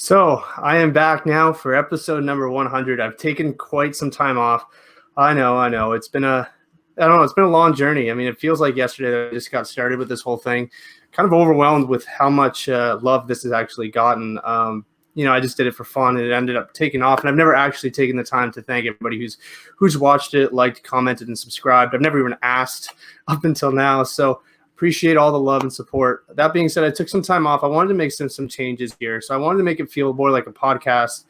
So I am back now for episode number 100. I've taken quite some time off. I know. It's been it's been a long journey. I mean, it feels like yesterday that I just got started with this whole thing. Kind of overwhelmed with how much love this has actually gotten. I just did it for fun, and it ended up taking off. And I've never actually taken the time to thank everybody who's watched it, liked, commented, and subscribed. I've never even asked up until now. So appreciate all the love and support. That being said, I took some time off. I wanted to make some changes here. So I wanted to make it feel more like a podcast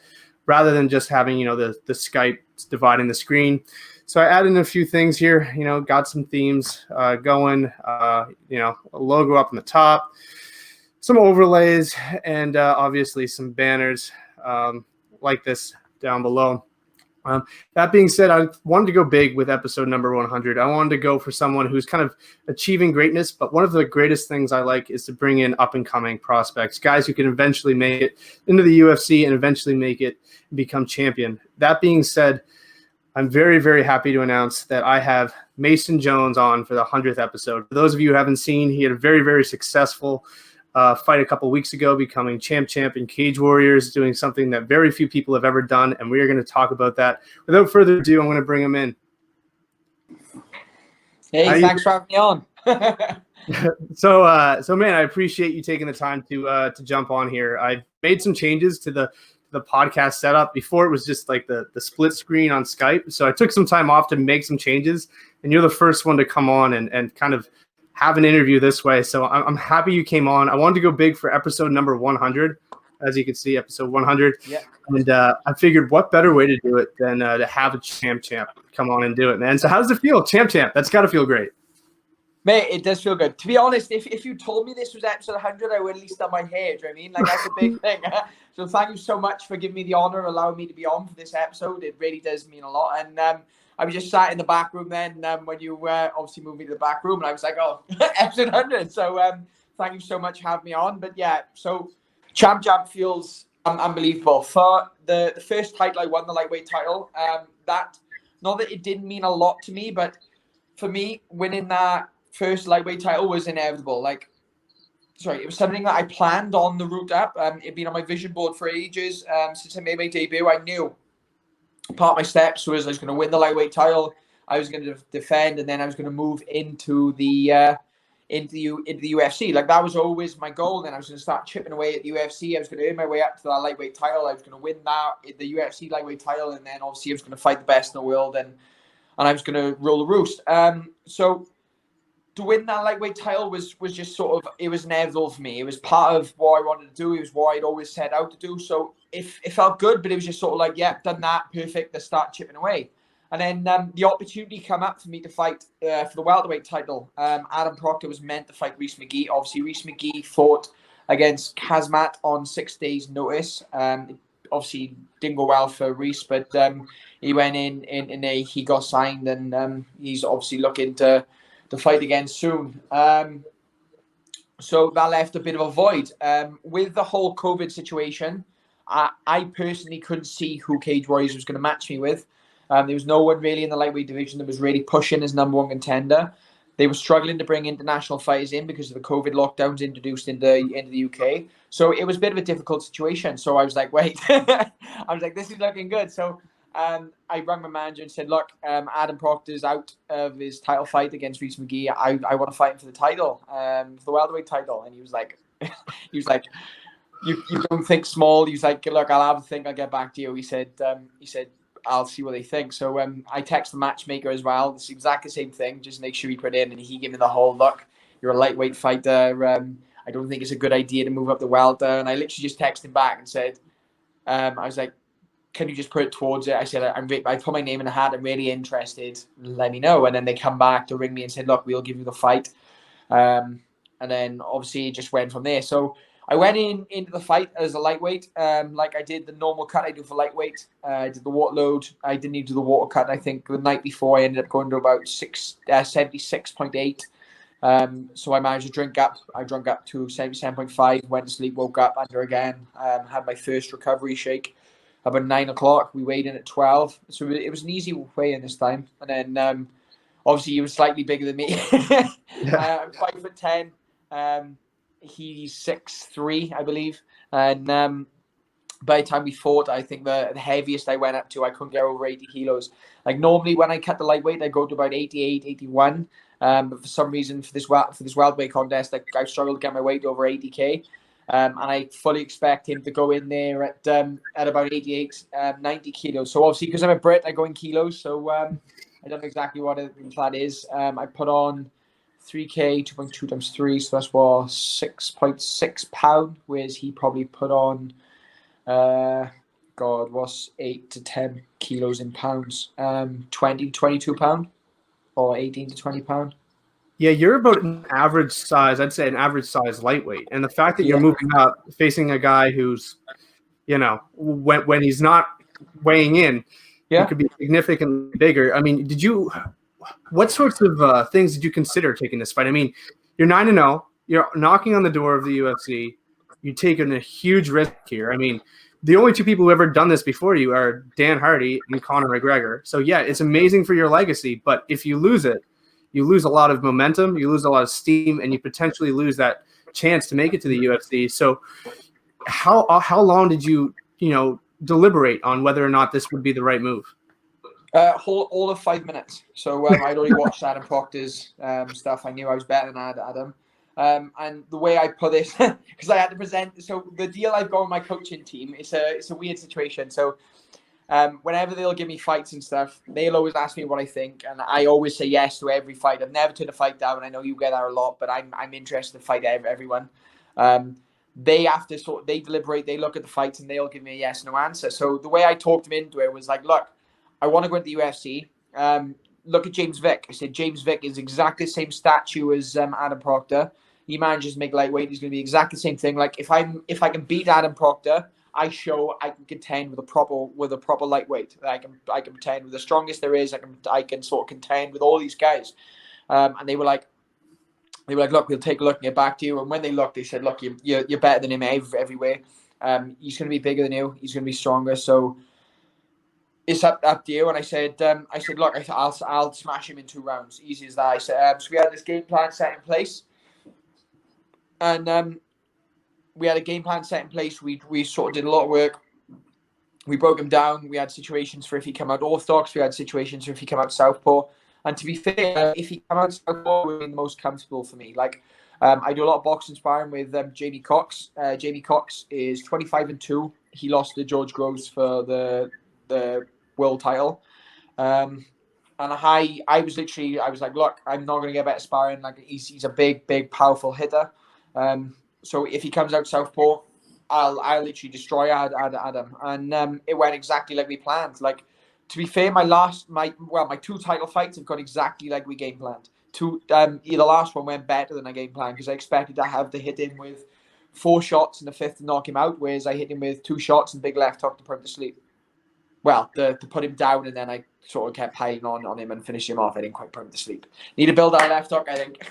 rather than just having, the Skype dividing the screen. So I added in a few things here, got some themes going, a logo up on the top, some overlays, and obviously some banners like this down below. That being said, I wanted to go big with episode number 100. I wanted to go for someone who's kind of achieving greatness, but one of the greatest things I like is to bring in up-and-coming prospects, guys who can eventually make it into the UFC and eventually make it and become champion. That being said, I'm very, very happy to announce that I have Mason Jones on for the 100th episode. For those of you who haven't seen, he had a very, very successful fight a couple weeks ago, becoming champ in Cage Warriors, doing something that very few people have ever done, and we are going to talk about that. Without further ado, I'm going to bring him in. Hey, thanks for having me on. So man, I appreciate you taking the time to jump on here. I've made some changes to the podcast setup. Before it was just like the split screen on Skype, so I took some time off to make some changes, and you're the first one to come on and kind of have an interview this way. So I'm happy you came on. I wanted to go big for episode number 100. As you can see, episode 100. Yeah. And I figured what better way to do it than to have a champ come on and do it, man. So how does it feel? Champ. That's got to feel great. Mate, it does feel good. To be honest, if you told me this was episode 100, I would at least done my hair. Do you know what I mean? Like, that's a big thing. So thank you so much for giving me the honor, allowing me to be on for this episode. It really does mean a lot. And I was just sat in the back room then when you obviously moved me to the back room, and I was like, oh, episode 100. So thank you so much for having me on. But yeah, so champ feels unbelievable. For the first title I won, the lightweight title, that, not that it didn't mean a lot to me, but for me, winning that first lightweight title was inevitable. It was something that I planned on the route up. It'd been on my vision board for ages. Since I made my debut, I knew part of my steps was I was going to win the lightweight title, I was going to defend, and then I was going to move into the UFC. Like, that was always my goal. Then I was going to start chipping away at the UFC. I was going to earn my way up to that lightweight title. I was going to win the UFC lightweight title, and then obviously I was going to fight the best in the world, and I was going to rule the roost. So to win that lightweight title was just sort of, it was inevitable for me. It was part of what I wanted to do. It was what I'd always set out to do. So it felt good, but it was just sort of like, yeah, done that, perfect. Let's start chipping away. And then the opportunity came up for me to fight for the welterweight title. Adam Proctor was meant to fight Rhys McGee. Obviously, Rhys McGee fought against Kazmat on 6 days' notice. Obviously, didn't go well for Rhys, but he went in he got signed, and he's obviously looking to fight again soon. So that left a bit of a void. With the whole COVID situation, I personally couldn't see who Cage Warriors was going to match me with. There was no one really in the lightweight division that was really pushing as number one contender. They were struggling to bring international fighters in because of the COVID lockdowns introduced into the UK. So it was a bit of a difficult situation. So I was like, wait, I was like, this is looking good. So I rang my manager and said, look, Adam Proctor's out of his title fight against Rhys McGee. I want to fight him for the title, for the welterweight title. And he was like, you don't think small. He was like, look, I'll have a think. I'll get back to you. He said, I'll see what they think. So I text the matchmaker as well. It's exactly the same thing. Just make sure you put in, and he gave me the whole look. You're a lightweight fighter. I don't think it's a good idea to move up the welter. And I literally just texted him back and said, I was like, can you just put it towards it? I said, I put my name in the hat. I'm really interested. Let me know. And then they come back to ring me and said, look, we'll give you the fight. And then obviously it just went from there. So I went into the fight as a lightweight, like I did the normal cut I do for lightweight. I did the water load. I didn't need to do the water cut. I think the night before I ended up going to about 76.8. So I managed to drink up. I drank up to 77.5, went to sleep, woke up under again, had my first recovery shake about 9 o'clock. We weighed in at 12. So it was an easy weigh in this time. And then obviously he was slightly bigger than me. I'm 5'10". He's 6'3", I believe. And by the time we fought, I think the heaviest I went up to, I couldn't get over 80 kilos. Like normally when I cut the lightweight, I go to about 88, 81. But for some reason, for this welterweight contest, I struggled to get my weight over 80k. And I fully expect him to go in there at about 88, 90 kilos. So obviously, because I'm a Brit, I go in kilos. So I don't know exactly what that is. I put on 3k, 2.2 times 3, so that's what, 6.6 pound, whereas he probably put on what's 8 to 10 kilos in pounds, 20 to 22 pound, or 18 to 20 pound. Yeah, you're about an average size. I'd say an average size lightweight, and the fact that you're moving up, facing a guy who's, when he's not weighing in, he could be significantly bigger. I mean, what sorts of things did you consider taking this fight? I mean, you're 9-0, you're knocking on the door of the UFC, you're taking a huge risk here. I mean, the only two people who ever done this before you are Dan Hardy and Conor McGregor. So yeah, it's amazing for your legacy, but if you lose it, you lose a lot of momentum, you lose a lot of steam, and you potentially lose that chance to make it to the UFC. So how long did you deliberate on whether or not this would be the right move? All of 5 minutes. So I'd already watched Adam Proctor's stuff. I knew I was better than Adam. And the way I put this, because I had to present. So the deal I've got with my coaching team, it's a weird situation. So whenever they'll give me fights and stuff, they'll always ask me what I think, and I always say yes to every fight. I've never turned a fight down. I know you get that a lot, but I'm interested to fight everyone. They have to they deliberate, they look at the fights, and they'll give me a yes no answer. So the way I talked them into it was like, look, I want to go into the UFC. Look at James Vick. I said James Vick is exactly the same statue as Adam Proctor. He manages to make lightweight. He's going to be exactly the same thing. Like if I can beat Adam Proctor, I show I can contend with a proper lightweight. I can contend with the strongest there is. I can sort of contend with all these guys. And they were like, look, we'll take a look and get back to you. And when they looked, they said, look, you're better than him every way. He's going to be bigger than you. He's going to be stronger. So it's up to you. And I said, look, I'll smash him in 2 rounds. Easy as that. I said, so we had this game plan set in place, and we had a game plan set in place. We sort of did a lot of work. We broke him down. We had situations for if he come out orthodox. We had situations for if he come out southpaw. And to be fair, if he come out southpaw, it would be the most comfortable for me. Like I do a lot of boxing sparring with Jamie Cox. Jamie Cox is 25-2. He lost to George Groves for the world title. And I was like, look, I'm not going to get better sparring. Like he's a big, powerful hitter. So if he comes out southpaw, I'll literally destroy Adam. And it went exactly like we planned. Like, to be fair, my 2 title fights have gone exactly like we game planned. The last one went better than I game planned because I expected to have to hit him with 4 shots in the 5th to knock him out, whereas I hit him with 2 shots and big left hook to put him to sleep. Well, to put him down, and then I sort of kept piling on him and finished him off. I didn't quite put him to sleep. Need to build that left hook, I think.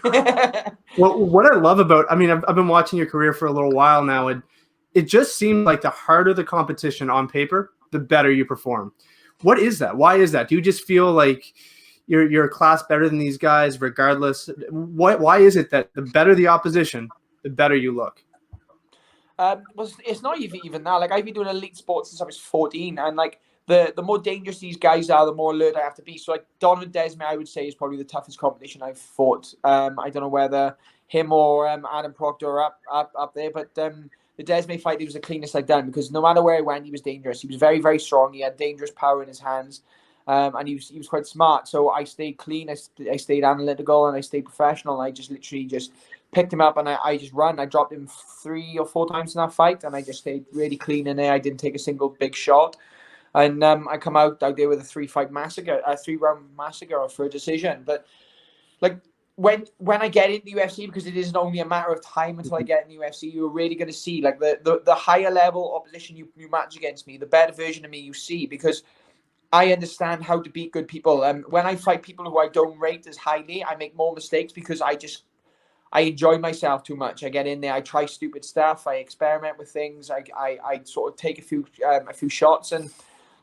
Well, what I love about, I mean, I've been watching your career for a little while now, and it just seemed like the harder the competition on paper, the better you perform. What is that? Why is that? Do you just feel like you're a class better than these guys regardless? Why is it that the better the opposition, the better you look? Well, it's not even that. Like I've been doing elite sports since I was 14, and like the more dangerous these guys are, the more alert I have to be. So like Donovan Desme, I would say, is probably the toughest competition I've fought. I don't know whether him or Adam Proctor are up there, but the Desme fight, he was the cleanest I've done because no matter where I went, he was dangerous. He was very, very strong. He had dangerous power in his hands, and he was quite smart. So I stayed clean. I stayed analytical, and I stayed professional. And I just literally picked him up, and I just ran. I dropped him 3 or 4 times in that fight, and I just stayed really clean in there. I didn't take a single big shot. And I come out there with a 3-round massacre for a decision. But like when I get into the UFC, because it isn't only a matter of time until I get in the UFC, you're really going to see like the higher level opposition you match against me, the better version of me you see, because I understand how to beat good people. And when I fight people who I don't rate as highly, I make more mistakes because I enjoy myself too much. I get in there, I try stupid stuff, I experiment with things, I sort of take a few shots. And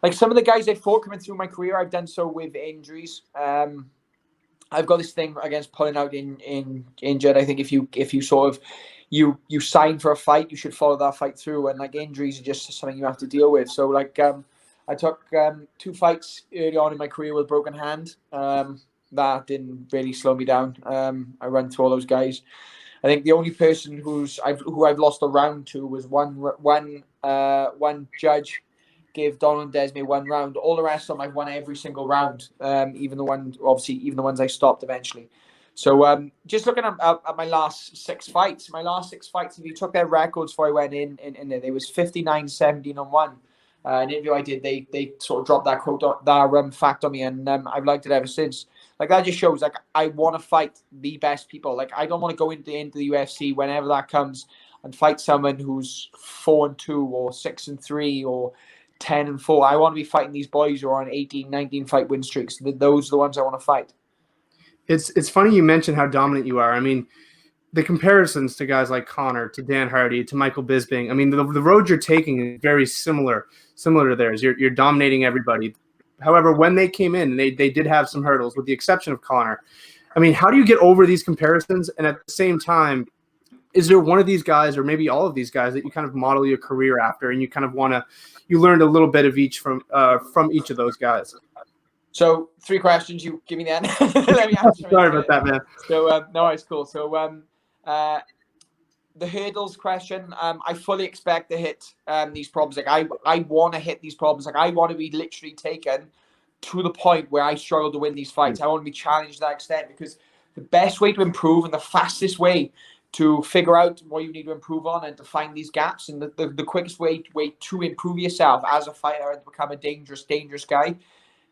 like some of the guys I fought coming through my career, I've done so with injuries. I've got this thing against pulling out in injured. I think if you sort of you sign for a fight, you should follow that fight through. And like injuries are just something you have to deal with. So like I took 2 fights early on in my career with a broken hand. That didn't really slow me down. I ran through all those guys. I think the only person who I've lost a round to was one judge gave Donald Desme 1 round. All the rest of them I've won every single round, even the ones I stopped eventually. So just looking at my last 6 fights, if you took their records before I went in there, they was 59-17-1. An interview I did, they sort of dropped that fact on me, and I've liked it ever since. Like that just shows like I want to fight the best people. Like I don't want to go into the UFC whenever that comes and fight someone who's 4-2 or 6-3 or 10-4. I want to be fighting these boys who are on 18, 19 fight win streaks. Those are the ones I want to fight. It's funny you mentioned how dominant you are. I mean, the comparisons to guys like Conor, to Dan Hardy, to Michael Bisping. I mean, the road you're taking is very similar to theirs. You're dominating everybody. However, when they came in, they did have some hurdles, with the exception of Conor. I mean, how do you get over these comparisons? And at the same time, is there one of these guys, or maybe all of these guys, that you kind of model your career after, and you kind of you learned a little bit of each from each of those guys? So 3 questions. You give me the end. Let me answer. Sorry about that, man. So no, it's cool. So the hurdles question, I fully expect to hit these problems. Like I want to hit these problems. Like I want to be literally taken to the point where I struggle to win these fights. I want to be challenged to that extent, because the best way to improve and the fastest way to figure out what you need to improve on and to find these gaps, and the quickest way to improve yourself as a fighter and to become a dangerous guy,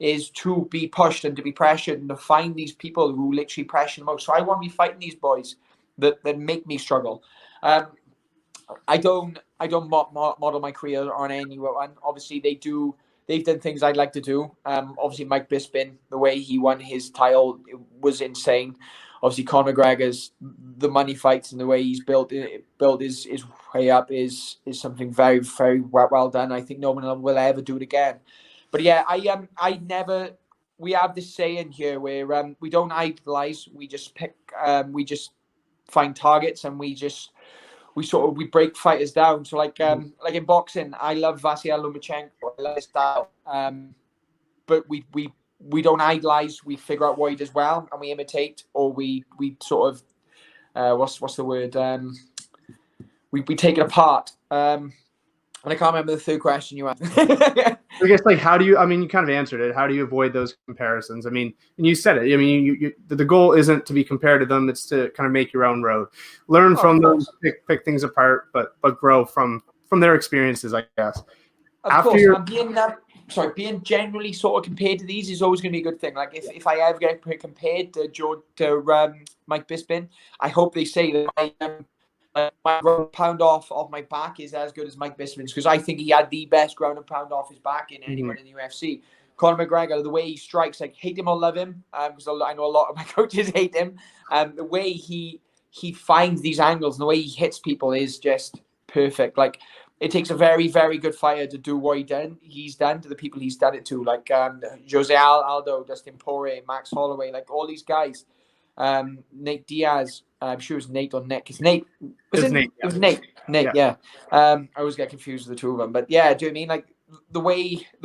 is to be pushed and to be pressured and to find these people who literally pressure the most. So I want to be fighting these boys that make me struggle. I don't model my career on anyone. Obviously, they've done things I'd like to do. Obviously, Mike Bisping, the way he won his title, it was insane. Obviously, Conor McGregor's the money fights and the way he's built his way up is something very, very well done. I think no one will ever do it again. But yeah, we have this saying here where we don't idolize, we just pick, we just find targets, and we break fighters down. So like in boxing, I love Vasyl Lomachenko, I love his style, but we don't idolize. We figure out what he does well and we imitate, or we sort of what's the word? We take it apart. And I can't remember the 3rd question you asked. I guess, like, how do you? I mean, you kind of answered it. How do you avoid those comparisons? I mean, and you said it. I mean, the goal isn't to be compared to them. It's to kind of make your own road, learn from them, pick things apart, but grow from their experiences, I guess. Of course, being generally sort of compared to these is always going to be a good thing. Like if I ever get compared to Mike Bisping, I hope they say that my ground and pound off my back is as good as Mike Bisping's, because I think he had the best ground and pound off his back in anyone in the UFC. Conor McGregor, the way he strikes, like, hate him or love him, because I know a lot of my coaches hate him. The way he finds these angles and the way he hits people is just perfect. Like, it takes a very, very good fighter to do what he's done to the people he's done it to, like Jose Aldo, Dustin Poirier, Max Holloway, like all these guys. Nate Diaz, I'm sure it was Nate or Nick. It's Nate. It was Nate. Nate, yeah. I always get confused with the two of them. But yeah, do you know what I mean? Like the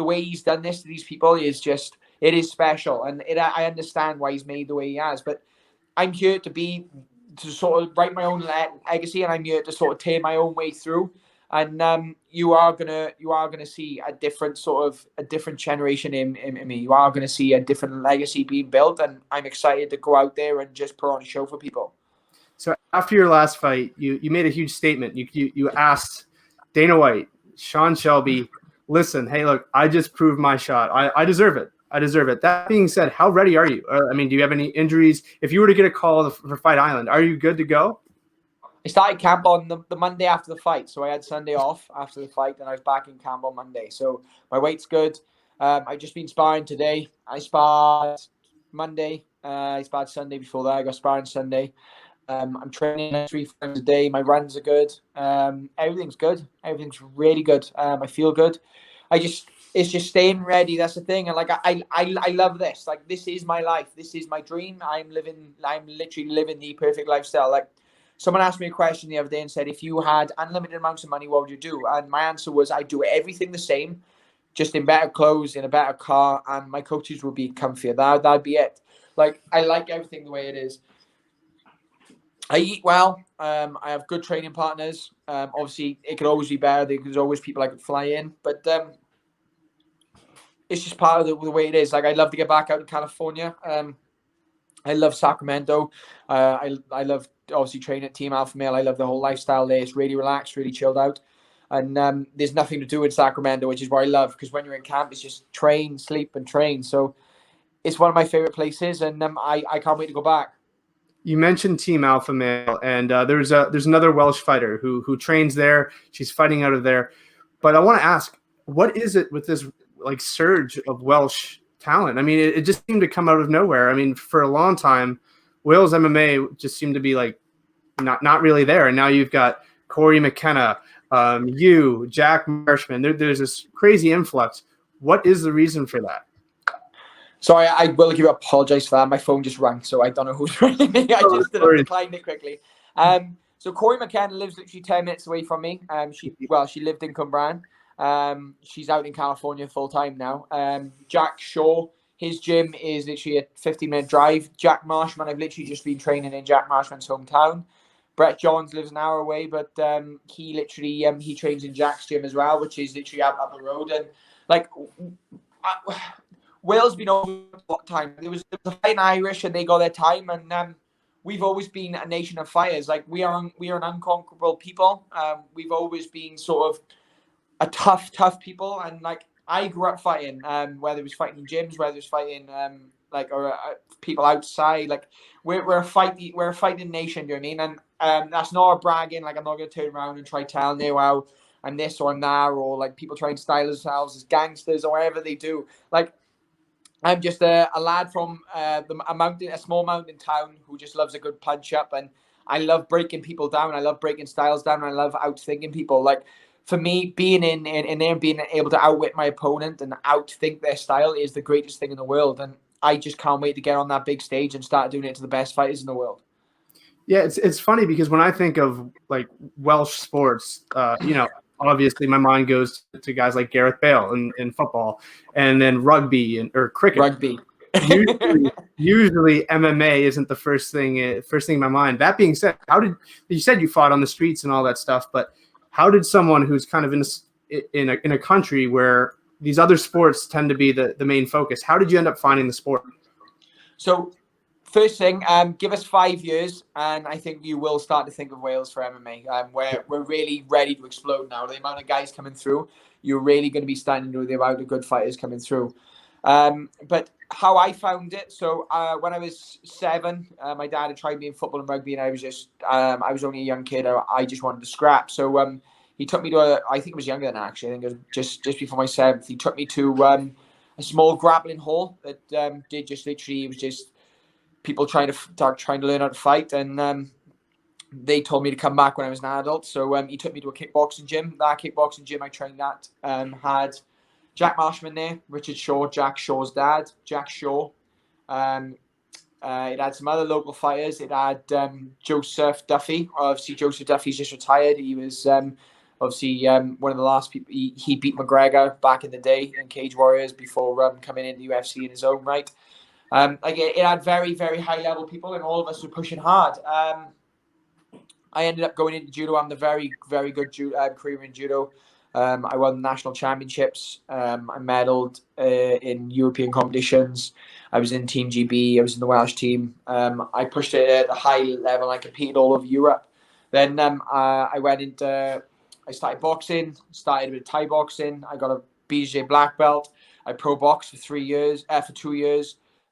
way he's done this to these people is just, it is special. And I understand why he's made the way he has. But I'm here to sort of write my own legacy, and I'm here to sort of tear my own way through. And you are gonna see a different generation in me. You are gonna see a different legacy being built, and I'm excited to go out there and just put on a show for people. So after your last fight, you made a huge statement. You asked Dana White, Sean Shelby, listen, hey, look, I just proved my shot. I deserve it. I deserve it. That being said, how ready are you? I mean, do you have any injuries? If you were to get a call for Fight Island, are you good to go? I started camp on the Monday after the fight. So I had Sunday off after the fight, and I was back in camp on Monday. So my weight's good. I've just been sparring today. I sparred Monday. I sparred Sunday before that. I got sparring Sunday. I'm training 3 times a day. My runs are good. Everything's good. Everything's really good. I feel good. I just it's just staying ready. That's the thing. And like, I love this. Like, this is my life. This is my dream. I'm literally living the perfect lifestyle. Like, someone asked me a question the other day and said, if you had unlimited amounts of money, what would you do? And my answer was, I'd do everything the same, just in better clothes, in a better car, and my coaches would be comfier. That'd be it. Like, I like everything the way it is. I eat well. I have good training partners. Obviously, it could always be better. There's always people I could fly in, but it's just part of the way it is. Like, I'd love to get back out in California. I love Sacramento. I love obviously training at Team Alpha Male. I love the whole lifestyle there. It's really relaxed, really chilled out. And there's nothing to do in Sacramento, which is what I love, because when you're in camp, it's just train, sleep, and train. So it's one of my favorite places, and I can't wait to go back. You mentioned Team Alpha Male, and there's another Welsh fighter who trains there. She's fighting out of there. But I want to ask, what is it with this like surge of Welsh talent? I mean, it just seemed to come out of nowhere. I mean, for a long time, Wales MMA just seemed to be like not really there, and now you've got Corey McKenna, you, Jack Marshman. There's this crazy influx. What is the reason for that? Sorry, I will give you apologize for that. My phone just rang, so I don't know who's ringing me. I just declined it quickly. So Corey McKenna lives literally 10 minutes away from me. She lived in Cumbraen. She's out in California full time now. Jack Shaw, his gym is literally a 15-minute drive. Jack Marshman, I've literally just been training in Jack Marshman's hometown. Brett Johns lives an hour away, but he literally he trains in Jack's gym as well, which is literally up the road. And like, Wales been over a lot of time. There was a fight in Irish, and they got their time. And we've always been a nation of fighters. Like, we are an unconquerable people. We've always been sort of a tough people. And like, I grew up fighting. Whether it was fighting in gyms, whether it was fighting people outside. Like, we're a fighting nation. Do you know what I mean? And that's not a bragging. Like, I'm not going to turn around and try telling you how I'm this or I'm that, or like people try and style themselves as gangsters or whatever they do. Like, I'm just a lad from a small mountain town who just loves a good punch up, and I love breaking people down. I love breaking styles down. I love outthinking people. Like, for me, being in there and being able to outwit my opponent and outthink their style is the greatest thing in the world. And I just can't wait to get on that big stage and start doing it to the best fighters in the world. Yeah, it's funny because when I think of like Welsh sports, obviously my mind goes to guys like Gareth Bale in football, and then rugby or cricket. Rugby. Usually MMA isn't the first thing in my mind. That being said, you said you fought on the streets and all that stuff, but how did someone who's kind of in a country where these other sports tend to be the main focus, how did you end up finding the sport? So, first thing, give us 5 years, and I think you will start to think of Wales for MMA. We're really ready to explode now. The amount of guys coming through, you're really going to be starting to know the amount of good fighters coming through. But how I found it, so when I was 7, my dad had tried me in football and rugby, and I was only a young kid. I just wanted to scrap. So he took me to I think it was younger than that, actually. I think it was just before my 7th. He took me to a small grappling hall that did just literally, it was just people trying to learn how to fight, and they told me to come back when I was an adult. So he took me to a kickboxing gym. That kickboxing gym I trained at had Jack Marshman there, Richard Shaw, Jack Shaw's dad, Jack Shaw. It had some other local fighters. It had Joseph Duffy. Obviously, Joseph Duffy's just retired. He was obviously one of the last people. He beat McGregor back in the day in Cage Warriors before coming into the UFC in his own right. It had very, very high level people, and all of us were pushing hard. I ended up going into judo. I'm the very, very good career in judo. I won national championships. I medaled in European competitions. I was in Team GB. I was in the Welsh team. I pushed it at a high level. I competed all over Europe. Then I went into. I started boxing. Started with Thai boxing. I got a BJJ black belt. I pro boxed for 2 years.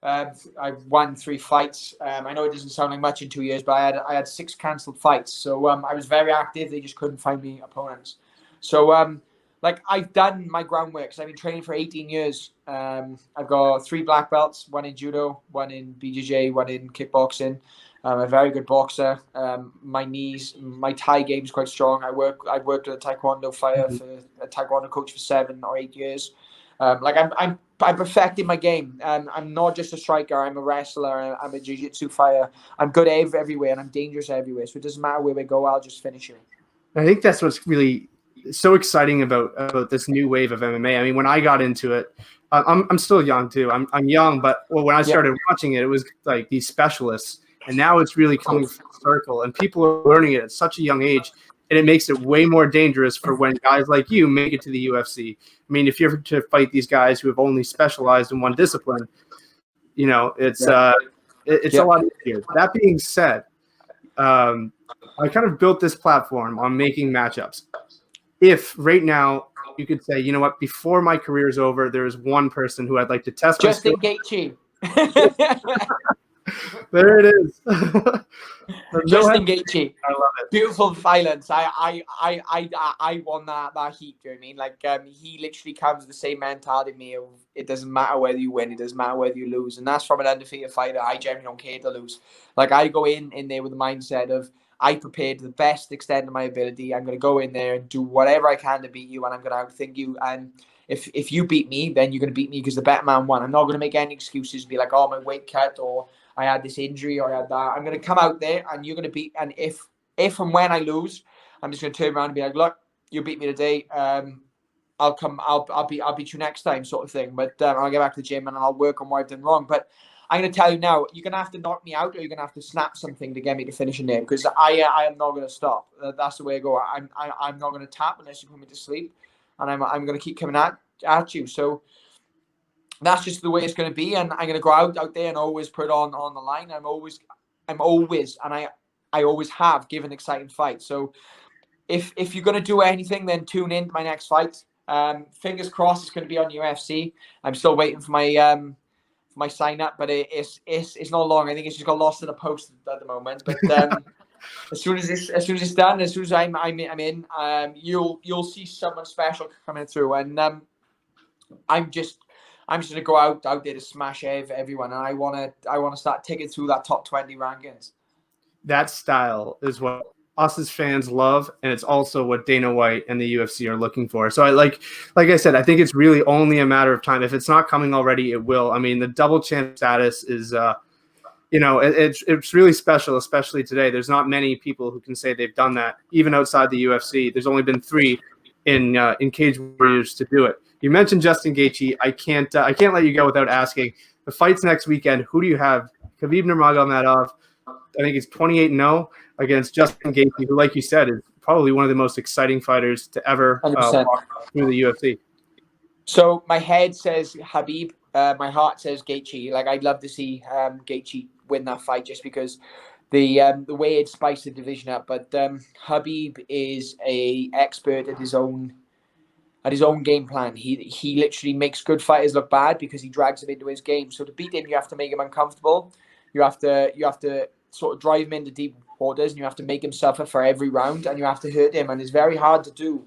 I won 3 fights. I know it doesn't sound like much in 2 years, but I had 6 cancelled fights. So I was very active. They just couldn't find me opponents. So I've done my groundwork because I've been training for 18 years. I've got 3 black belts, 1 in judo, 1 in BJJ, 1 in kickboxing. I'm a very good boxer. My Thai game is quite strong. I've worked with a Taekwondo fighter, a Taekwondo coach for 7 or 8 years. I'm perfecting my game. I'm not just a striker. I'm a wrestler. I'm a jiu-jitsu fighter. I'm good everywhere, and I'm dangerous everywhere. So it doesn't matter where we go. I'll just finish it. I think that's what's really so exciting about this new wave of MMA. I mean, when I got into it, I'm still young too. I'm young, but when I started watching it, it was like these specialists, and now it's really coming full circle, and people are learning it at such a young age, and it makes it way more dangerous for when guys like you make it to the UFC. I mean, if you're to fight these guys who have only specialized in one discipline, it's a lot easier. That being said, I kind of built this platform on making matchups. If right now you could say, you know what, before my career is over, there is one person who I'd like to test. Justin Gaethje. There it is. Justin Gaethje. I love it. Beautiful violence. I won that heat. Do you know what I mean? Like he literally comes with the same mentality as me. Of, it doesn't matter whether you win. It doesn't matter whether you lose. And that's from an undefeated fighter. I generally don't care to lose. Like I go in there with the mindset of I prepared to the best extent of my ability. I'm going to go in there and do whatever I can to beat you, and I'm going to outthink you. And if you beat me, then you're going to beat me because the better man won. I'm not going to make any excuses and be like, oh, my weight cut, or I had this injury, or I had that. I'm going to come out there, and you're going to beat. And if and when I lose, I'm just going to turn around and be like, look, you beat me today. I'll beat you next time, sort of thing. But I'll get back to the gym and I'll work on what I've done wrong. But I'm going to tell you now, you're going to have to knock me out, or you're going to have to snap something to get me to finish in there, because I am not going to stop. That's the way I go. I'm not going to tap unless you put me to sleep, and I'm going to keep coming at you. So that's just the way it's going to be, and I'm going to go out there and always put on the line. I'm always, and I always have given exciting fights. So if you're going to do anything, then tune in to my next fight. Fingers crossed it's going to be on UFC. I'm still waiting for my sign up, but it's not long. I think it's just got lost in a post at the moment. But as soon as it's done, as soon as I'm in, you'll see someone special coming through, and I'm just gonna go out there to smash everyone, and I wanna start taking through that top 20 rankings. That style is what us as fans love, and it's also what Dana White and the UFC are looking for. So I like I said, I think it's really only a matter of time. If it's not coming already, it will. I mean, the double champ status is it's really special, especially today. There's not many people who can say they've done that, even outside the UFC. There's only been 3 in Cage Warriors to do it. You mentioned Justin Gaethje. I can't let you go without asking. The fights next weekend, who do you have? Khabib Nurmagomedov, I think it's 28-0 against Justin Gaethje, who, like you said, is probably one of the most exciting fighters to ever walk through the UFC. So my head says Khabib, my heart says Gaethje. Like, I'd love to see Gaethje win that fight, just because the way it spiced the division up. But Khabib is a expert at his own game plan. He literally makes good fighters look bad because he drags them into his game. So to beat him, you have to make him uncomfortable. You have to sort of drive him into deep waters, and you have to make him suffer for every round, and you have to hurt him, and it's very hard to do.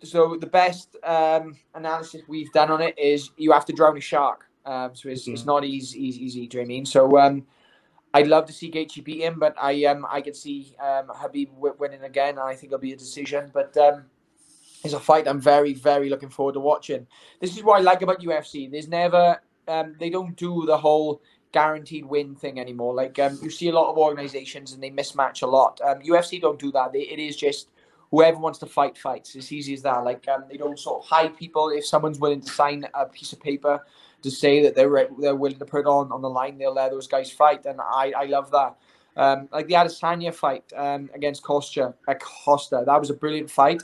So the best analysis we've done on it is you have to drown a shark. So it's not easy, do you know what I mean? So I'd love to see Gaethje beat him, but I could see Khabib winning again, and I think it'll be a decision. But it's a fight I'm very, very looking forward to watching. This is what I like about UFC. There's never they don't do the whole guaranteed win thing anymore. Like you see a lot of organizations and they mismatch a lot. UFC don't do that. It is just whoever wants to fight fights. It's easy as that. Like they don't sort of hide people. If someone's willing to sign a piece of paper to say that they're willing to put it on the line, they'll let those guys fight, and I love that. Like the Adesanya fight against Costa, that was a brilliant fight.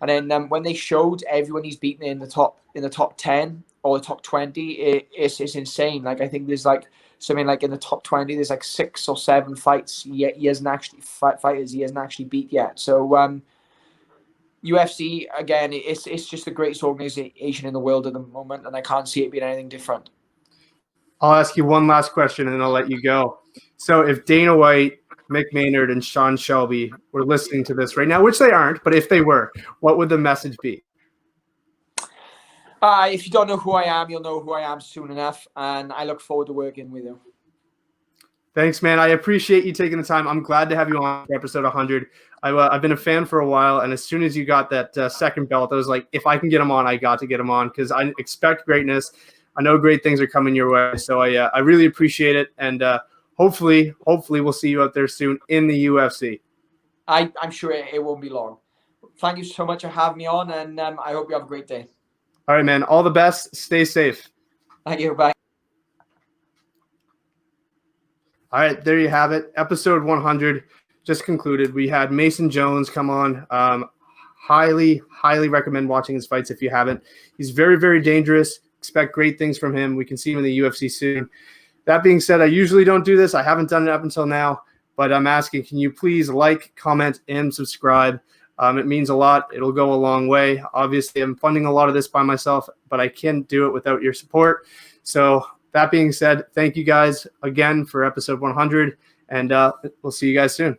And then when they showed everyone he's beaten in the top 10 or the top 20, it's insane. Like, I think there's like something like in the top 20, there's like 6 or 7 fights he hasn't actually fighters he hasn't actually beat yet. So UFC, again, it's just the greatest organization in the world at the moment, and I can't see it being anything different. I'll ask you one last question, and then I'll let you go. So if Dana White, Mick Maynard, and Sean Shelby were listening to this right now, which they aren't, but if they were, what would the message be? If you don't know who I am, you'll know who I am soon enough, and I look forward to working with you. Thanks, man. I appreciate you taking the time. I'm glad to have you on for episode 100. I've been a fan for a while, and as soon as you got that second belt, I was like, if I can get him on, I got to get him on because I expect greatness. I know great things are coming your way, so I really appreciate it, and hopefully we'll see you out there soon in the UFC. I'm sure it won't be long. Thank you so much for having me on, and I hope you have a great day. All right, man. All the best. Stay safe. Thank you. Bye. All right, there you have it. Episode 100 just concluded. We had Mason Jones come on. Highly recommend watching his fights if you haven't. He's very, very dangerous. Expect great things from him. We can see him in the UFC soon. That being said, I usually don't do this. I haven't done it up until now, but I'm asking, can you please like, comment, and subscribe? It means a lot. It'll go a long way. Obviously, I'm funding a lot of this by myself, but I can't do it without your support. So that being said, thank you guys again for episode 100, and we'll see you guys soon.